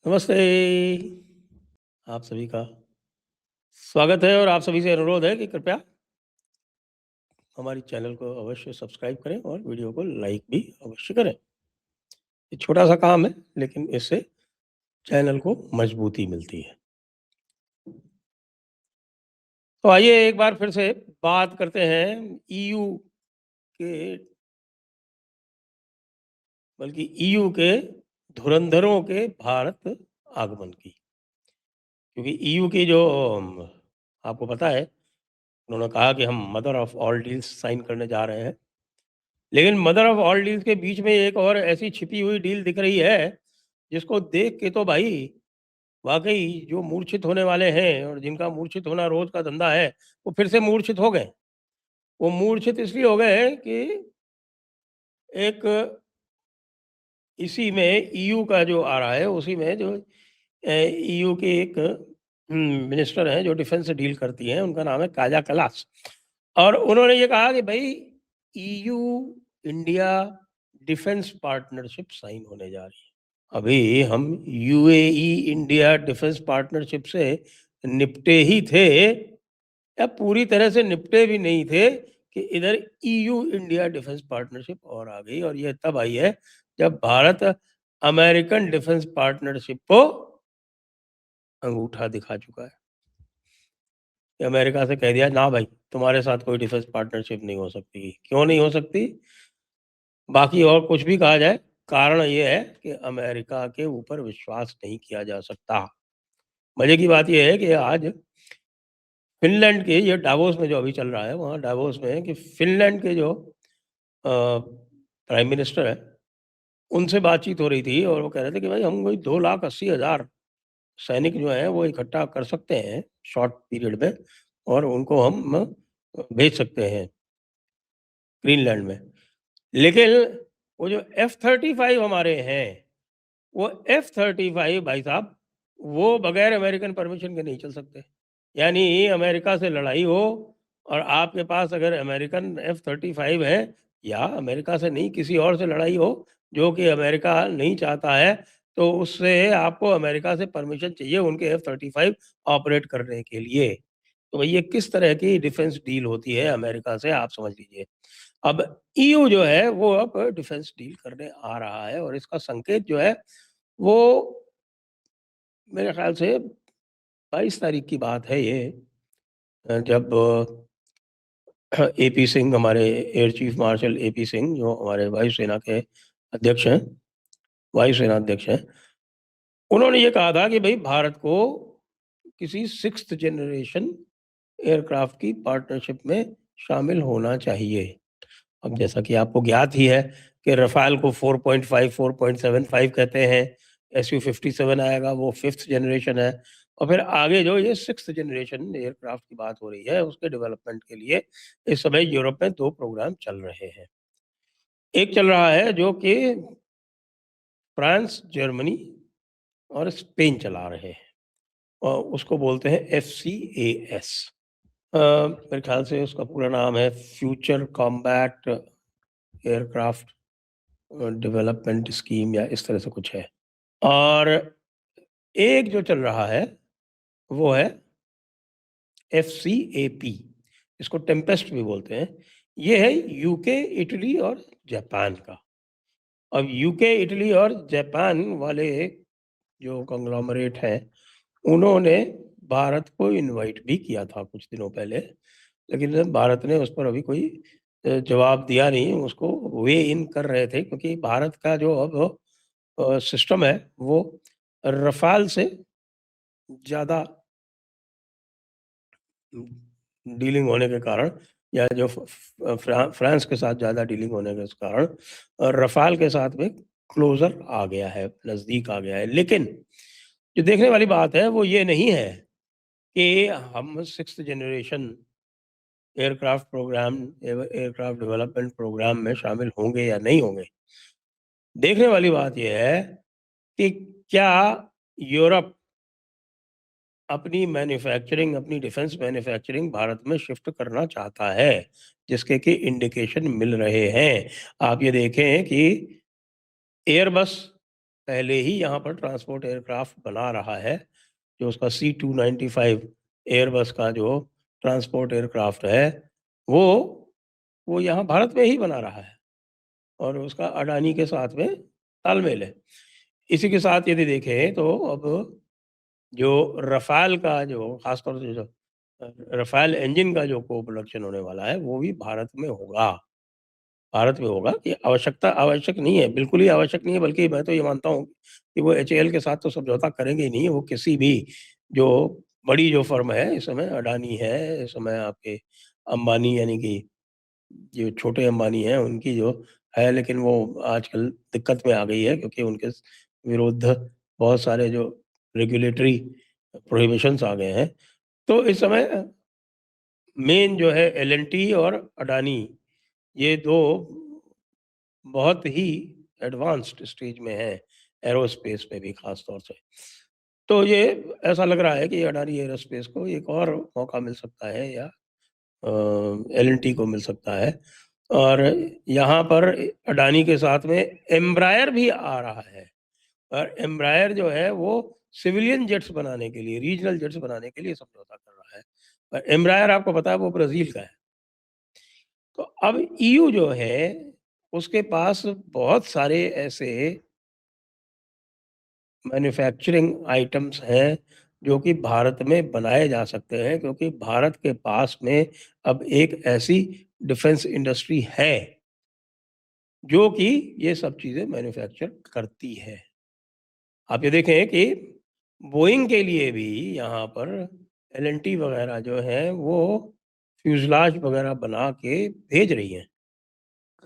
नमस्ते। आप सभी का स्वागत है और आप सभी से अनुरोध है कि कृपया हमारी चैनल को अवश्य सब्सक्राइब करें और वीडियो को लाइक भी अवश्य करें। ये छोटा-सा काम है, लेकिन इससे चैनल को मजबूती मिलती है। तो आइए एक बार फिर से बात करते हैं के ईयू के धुरंधरों के भारत आगमन की। क्योंकि ईयू की जो आपको पता है, उन्होंने कहा कि हम mother of all deals sign करने जा रहे हैं। लेकिन मदर ऑफ ऑल डील्स के बीच में एक और ऐसी छिपी हुई डील दिख रही है, जिसको देख के तो भाई वाक़ई जो मूर्छित होने वाले हैं और जिनका मूर्छित होना रोज़ का धंधा है, वो फिर से मूर्छित हो गए। वो मूर्छित इसलिए हो गए हैं कि एक इसी में ईयू का जो आ रहा है, उसी में जो ईयू के एक मिनिस्टर हैं जो डिफेंस से डील करती हैं, उनका नाम है काजा कलास। और उन्होंने ये कहा कि भई EU India defence partnership sign होने जा रही है। अभी हम यूएई इंडिया डिफेंस पार्टनरशिप से निपटे ही थे या पूरी तरह से निपटे भी नहीं थे कि इधर ईयू इंडिया डिफेंस पार्टनरशिप और आ गई। और ये तब आई है जब भारत अमेरिकन डिफेंस पार्टनरशिप को अंगूठा दिखा चुका है। कि अमेरिका से कह दिया ना भाई, तुम्हारे साथ कोई डिफेंस पार्टनरशिप नहीं हो सकती। क्यों नहीं हो सकती? बाकी और कुछ भी कहा जाए, कारण ये है कि अमेरिका के ऊपर विश्वास नहीं किया जा सकता। मज़े की बात ये है कि आज फ़िनलैंड के ये डावोस में जो अभी चल रहा है, वहाँ डावोस में कि फ़िनलैंड के जो प्राइम मिनिस्टर हैं, उनसे बातचीत हो रही थी और वो कह रहे थे कि भाई हम कोई 2,80,000 सैनिक जो हैं वो इकट्ठा कर सकते हैं शॉर्ट पीरियड में और उनको हम भेज सकते हैं ग्रीनलैंड में। लेकिन वो जो F-35 हमारे हैं, वो F-35 भाई साहब, वो बगैर अमेरिकन परमिशन के नहीं चल सकते। यानी अमेरिका से लड़ाई हो और आपके पास अगर अमेरिकन F-35 है या अमेरिका से नहीं किसी और से लड़ाई हो जो कि अमेरिका नहीं चाहता है, तो उससे आपको अमेरिका से परमिशन चाहिए उनके F-35 ऑपरेट करने के लिए। तो ये किस तरह की डिफेंस डील होती है अमेरिका से, आप समझ लीजिए। अब ईयू जो है वो अब डिफेंस डील करने आ रहा है और इसका संकेत जो है वो मेरे ख्याल से 22 तारीख की बात है ये, जब एपी सिंह, हमारे air chief marshal AP Singh, जो हमारे वायुसेना के अध्यक्ष हैं, वायुसेना अध्यक्ष हैं, उन्होंने ये कहा था कि भाई भारत को किसी 6th जनरेशन एयरक्राफ्ट की पार्टनरशिप में शामिल होना चाहिए। अब जैसा कि आपको ज्ञात ही है कि रफ़ाल को 4.5, 4.75 कहते हैं, SU-57 आएगा, वो 5th जनरेशन है और फिर आगे जो ये 6th जनरेशन एयरक्राफ्ट की बात हो रही है, उसके डेवलपमेंट के लिए इस समय यूरोप में 2 प्रोग्राम चल रहे हैं। एक चल रहा है जो कि फ्रांस, जर्मनी और स्पेन चला रहे हैं और उसको बोलते हैं FCAS। मेरे ख्याल से उसका पूरा नाम है future combat aircraft development scheme या इस तरह से कुछ है। और एक जो चल रहा है वो है FCAP, इसको टेम्पेस्ट भी बोलते हैं। ये है यूके, इटली और जापान का। अब यूके, इटली और जापान वाले जो कंग्लोमरेट हैं, उन्होंने भारत को इनवाइट भी किया था कुछ दिनों पहले, लेकिन भारत ने उस पर अभी कोई जवाब दिया नहीं। उसको वे इन कर रहे थे क्योंकि भारत का जो अब सिस्टम है वो रफ़ाल से ज़्यादा डीलिंग होने के कारण या जो फ्रांस के साथ ज़्यादा डीलिंग होने के कारण रफ़ाल के साथ में क्लोज़र आ गया है, नज़दीक आ गया है। लेकिन जो देखने वाली बात है वो ये नहीं है कि हम 6th generation aircraft development programme में शामिल होंगे या नहीं होंगे। देखने वाली बात ये है कि क्या यूरोप अपनी मैन्युफैक्चरिंग, अपनी डिफेंस मैन्युफैक्चरिंग भारत में शिफ्ट करना चाहता है, जिसके कि इंडिकेशन मिल रहे हैं। आप ये देखें कि एयरबस पहले ही यहाँ पर ट्रांसपोर्ट एयरक्राफ्ट बना रहा है, जो उसका C295 एयरबस का जो ट्रांसपोर्ट एयरक्राफ्ट है, वो यहाँ भारत में ही बना रहा है और उसका अडानी के साथ में तालमेल है। इसी के साथ यदि देखें तो अब जो रफ़ाल का जो ख़ासतौर से जो रफ़ाल इंजन का जो को-प्रोडक्शन होने वाला है, वो भी भारत में होगा। भारत में होगा कि आवश्यक नहीं है, बिल्कुल ही आवश्यक नहीं है, बल्कि मैं तो ये मानता हूँ कि वो एचएएल के साथ तो समझौता करेंगे ही नहीं, वो किसी भी जो बड़ी जो फ़र्म है, इस समय अडानी है, इस समय आपके अंबानी यानी कि जो छोटे अंबानी हैं, उनकी जो है, लेकिन वो आजकल दिक्कत में आ गई है क्योंकि उनके विरुद्ध बहुत सारे जो रेगुलेटरी प्रोहिबिशंस आ गए हैं। तो इस समय मेन जो है एल&टी और अडानी, ये 2 बहुत ही एडवांस्ड स्टेज में हैं, एरोस्पेस में भी ख़ास तौर से। तो ये ऐसा लग रहा है कि अडानी एरोस्पेस को एक और मौका मिल सकता है या एल&टी को मिल सकता है और यहाँ पर अडानी के साथ में एम्ब्रायर भी आ रहा है और एम्ब्रायर जो है वो सिविलियन जेट्स बनाने के लिए, रीजनल जेट्स बनाने के लिए समझौता कर रहा है। और एम्ब्रायर आपको पता है वो ब्राज़ील का है। तो अब ईयू जो है, उसके पास बहुत सारे ऐसे मैन्युफैक्चरिंग आइटम्स हैं, जो कि भारत में बनाए जा सकते हैं क्योंकि भारत के पास में अब एक ऐसी डिफेंस इंडस्ट्री है, जो कि ये सब चीज़ें मैन्युफैक्चर करती है। आप ये देखें कि बोइंग के लिए भी यहाँ पर एल&टी वगैरह जो है, वो फ्यूज़लाज वगैरह बना के भेज रही है।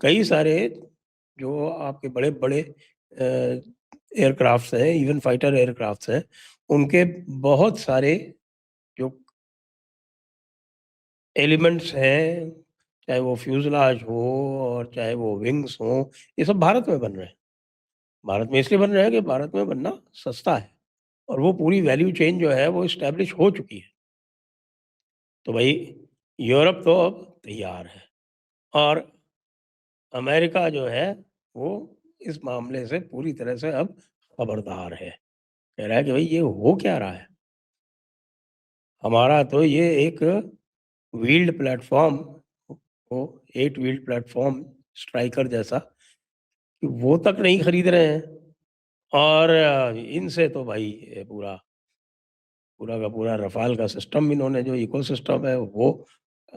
कई सारे जो आपके बड़े-बड़े एयरक्राफ्ट्स हैं, इवन फाइटर एयरक्राफ्ट्स हैं, उनके बहुत सारे जो एलिमेंट्स हैं, चाहे वो फ्यूज़लाज हो और चाहे वो विंग्स हों, ये सब भारत में बन रहे हैं। भारत में इसलिए बन रहे हैं कि भारत में बनना सस्ता है और वो पूरी वैल्यू चेन जो है वो एस्टेब्लिश हो चुकी है। तो भई यूरोप तो अब तैयार है और अमेरिका जो है, वो इस मामले से पूरी तरह से अब खबरदार है। कह रहा है कि भई ये हो क्या रहा है? हमारा तो ये एक व्हील्ड प्लेटफ़ॉर्म वो 8 व्हील्ड प्लेटफ़ॉर्म स्ट्राइकर जैसा, कि वो तक नहीं खरीद रहे हैं और इनसे तो भाई पूरा का पूरा रफ़ाल का सिस्टम इन्होंने जो इकोसिस्टम है वो अ,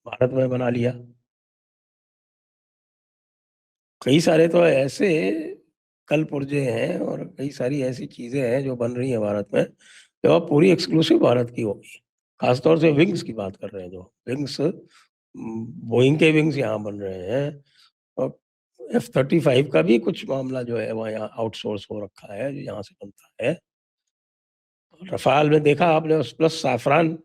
भारत में बना लिया। कई सारे तो ऐसे कल-पुर्जे हैं और कई सारी ऐसी चीज़ें हैं जो बन रही हैं भारत में, जो अब पूरी एक्सक्लूसिव भारत की होगी। ख़ास तौर से विंग्स की बात कर रहे हैं जो, विंग्स बोइंग के विंग्स यहाँ बन रहे हैं और F-35 का भी कुछ मामला जो है वहाँ यहाँ आउटसोर्स हो रखा है, जो यहाँ से बनता है। रफ़ाल में देखा आपने उस प्लस सैफ़्रॉन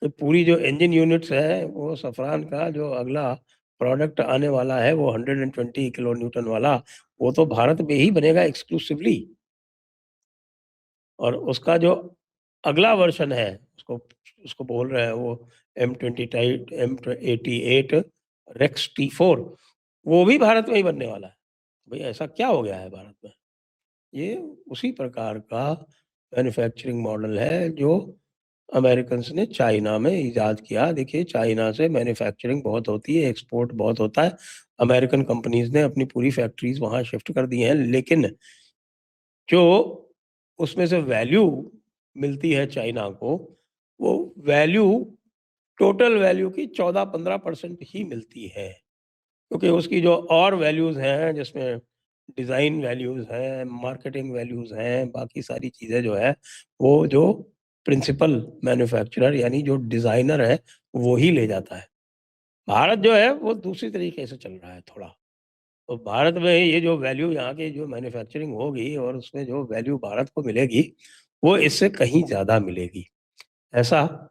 तो पूरी जो इंजन यूनिट्स है, वो सफ़्रॉन का जो अगला प्रोडक्ट आने वाला है, वो 120 किलो न्यूटन वाला, वो तो भारत में ही बनेगा एक्सक्लूसिवली और उसका जो अगला वर्ज़न है, उसको बोल रहे हैं वो M88 रेक्स T4 वो भी भारत में ही बनने वाला है। भई ऐसा क्या हो गया है भारत में? ये उसी प्रकार का मैन्युफैक्चरिंग मॉडल है जो अमेरिकन्स ने चाइना में इजाद किया। देखिए चाइना से मैन्युफैक्चरिंग बहुत होती है, एक्सपोर्ट बहुत होता है। अमेरिकन कंपनीज़ ने अपनी पूरी फैक्ट्रीज़ वहाँ शिफ्ट कर दी हैं, लेकिन जो उसमें से वैल्यू मिलती है चाइना को, वो वैल्यू टोटल वैल्यू की 14-15% ही मिलती है। क्योंकि उसकी जो और वैल्यूज़ हैं जिसमें डिज़ाइन वैल्यूज़ हैं, मार्केटिंग वैल्यूज़ हैं, बाकी सारी चीज़ें जो है, वो जो प्रिंसिपल मैन्युफैक्चरर यानी जो डिज़ाइनर है, वो ही ले जाता है। भारत जो है वो दूसरी तरीके से चल रहा है थोड़ा। तो भारत में ये जो वैल्यू यहाँ की जो मैन्युफैक्चरिंग होगी और उसमें जो वैल्यू भारत को मिलेगी, वो इससे कहीं ज़्यादा मिलेगी। ऐसा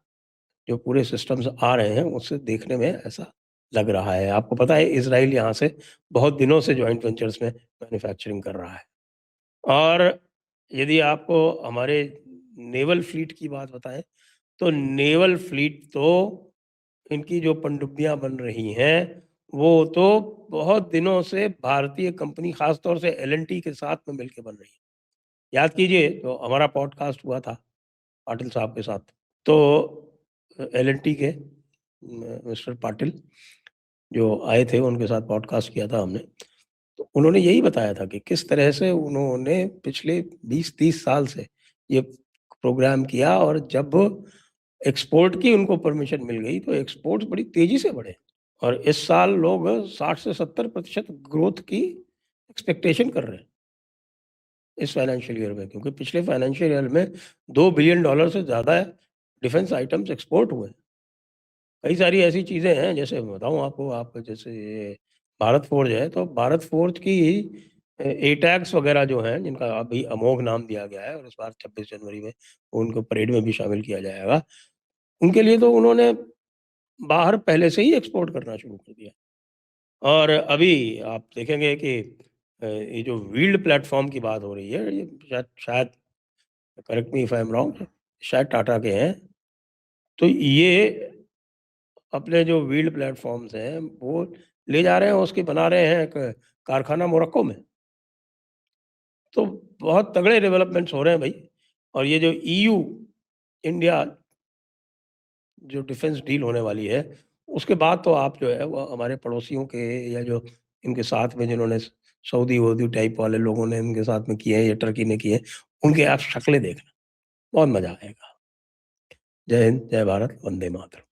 जो पूरे सिस्टम्स आ रहे हैं, उससे देखने में ऐसा लग रहा है। आपको पता है इज़राइल यहाँ से बहुत दिनों से जॉइंट वेंचर्स में मैन्युफैक्चरिंग कर रहा है। और यदि आपको हमारे नेवल फ्लीट की बात बताएँ, तो नेवल फ्लीट तो इनकी जो पनडुब्बियाँ बन रही हैं, वो तो बहुत दिनों से भारतीय कंपनी ख़ास तौर से एल&टी के साथ में मिलके बन रही है। याद कीजिए तो हमारा पॉडकास्ट हुआ था पाटिल साहब के साथ। तो एल&टी के मिस्टर पाटिल जो आए थे उनके साथ पॉडकास्ट किया था हमने। तो उन्होंने यही बताया था कि किस तरह से उन्होंने पिछले 20-30 साल से ये प्रोग्राम किया और जब एक्सपोर्ट की उनको परमिशन मिल गई तो एक्सपोर्ट्स बड़ी तेज़ी से बढ़े और इस साल लोग 60 से 70% ग्रोथ की एक्सपेक्टेशन कर रहे हैं इस फाइनेंशियल ईयर में, क्योंकि पिछले फाइनेंशियल ईयर में $2 बिलियन से ज़्यादा डिफेंस आइटम्स एक्सपोर्ट हुए। कई सारी ऐसी चीज़ें हैं, जैसे मैं बताऊँ आपको, आप जैसे ये भारत फ़ोर्ज है, तो भारत फ़ोर्ज की एटैक्स वग़ैरह जो हैं, जिनका अभी अमोघ नाम दिया गया है और इस बार 26 जनवरी में उनको परेड में भी शामिल किया जाएगा। उनके लिए तो उन्होंने बाहर पहले से ही एक्सपोर्ट करना शुरू कर दिया। और अभी आप देखेंगे कि ये जो व्हील्ड प्लेटफ़ॉर्म की बात हो रही है, ये शायद शायद correct me if I am wrong, शायद टाटा के हैं। तो ये अपने जो व्हील्ड प्लेटफ़ॉर्म्स हैं, वो ले जा रहे हैं, उसकी बना रहे हैं एक कारखाना मोरक्को में। तो बहुत तगड़े डेवलपमेंट्स हो रहे हैं भई। और ये जो ईयू इंडिया जो डिफेंस डील होने वाली है, उसके बाद तो आप जो है वो हमारे पड़ोसियों के या जो इनके साथ में जिन्होंने सऊदी-वूदी टाइप वाले लोगों ने इनके साथ में किए हैं या टर्की ने किए हैं, उनकी आप शक्लें देखना, बहुत मज़ा आएगा। जय हिंद, जय भारत, वंदे मातरम।